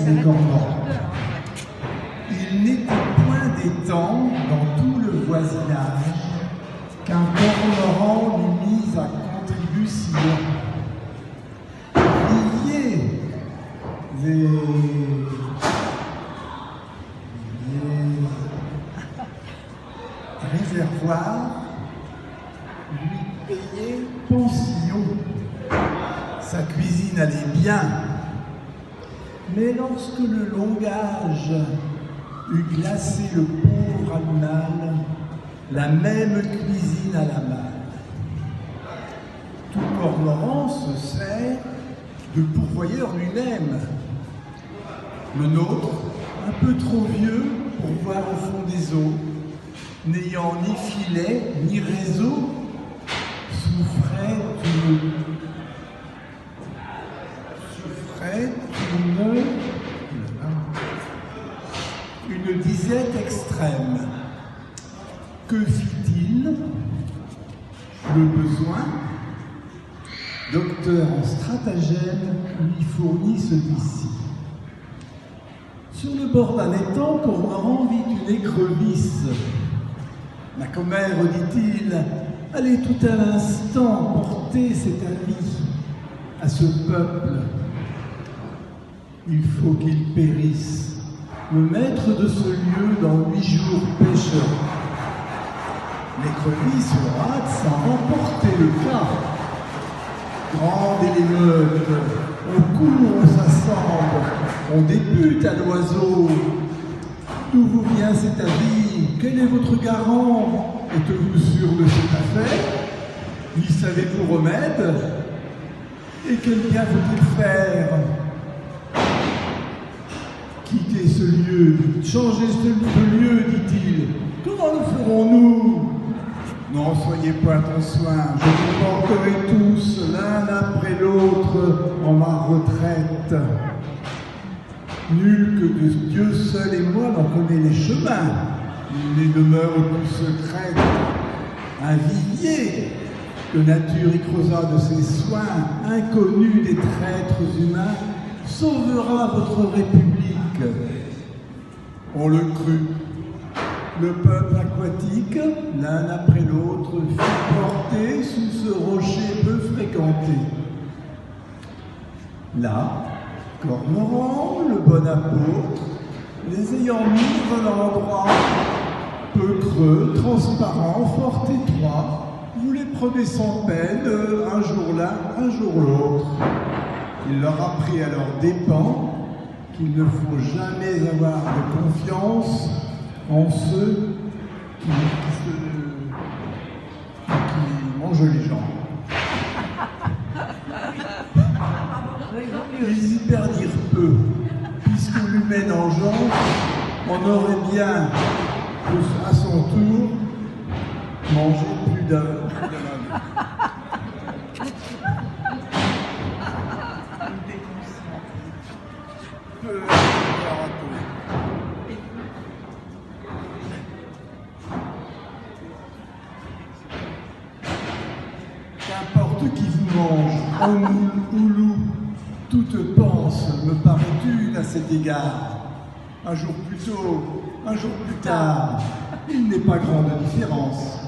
les cormorans. Il n'était point des temps, dans tout le voisinage, qu'un cormoran l'eût mis à contribution. Des réservoirs lui payaient pension. Sa cuisine allait bien. Mais lorsque le langage eut glacé le pauvre animal, la même cuisine à la malle. Tout cormoran se sert de pourvoyeur lui-même. Le nôtre, un peu trop vieux pour voir au fond des eaux, n'ayant ni filet ni réseau, souffrait une disette extrême. Que fit-il? Le besoin, docteur en stratagème, lui fournit celui-ci. Sur le bord d'un étang, Cormoran vit une écrevisse. Ma commère, dit-il, allez tout à l'instant porter cet avis à ce peuple. Il faut qu'il périsse. Le maître de ce lieu dans 8 jours pêchera. L'écrevisse rate sans remporter le cas. Grande est l'émeute, on court, on s'assemble, on débute à l'oiseau. D'où vous vient cet avis? Quel est votre garant? Êtes-vous sûr de cette affaire? Y savez-vous remède? Et quel bien faut-il faire? Quitter ce lieu, changer ce lieu, dit-il. Comment le ferons-nous? N'en soyez point en soin, je vous porterai tous, l'un après l'autre, en ma retraite. Nul que de Dieu seul et moi n'en connaît les chemins, les demeures plus secrètes. Un vivier que nature y creusa de ses soins, inconnu des traîtres humains, sauvera votre République. On le crut. Le peuple aquatique, l'un après l'autre, fut porté sous ce rocher peu fréquenté. Là, Cormoran, le bon apôtre, les ayant mis dans l'endroit peu creux, transparent, fort étroit, vous les prenez sans peine, un jour l'un, un jour l'autre. Il leur apprit à leurs dépens qu'il ne faut jamais avoir de confiance en ceux qui mangent les gens. Ils y perdirent peu, puisque l'humaine engeance en aurait bien, à son tour, mangé plus d'un homme. Qu'importe qui vous mange, homme ou loup, toute pense, me paraît une à cet égard. Un jour plus tôt, un jour plus tard, il n'est pas grande différence.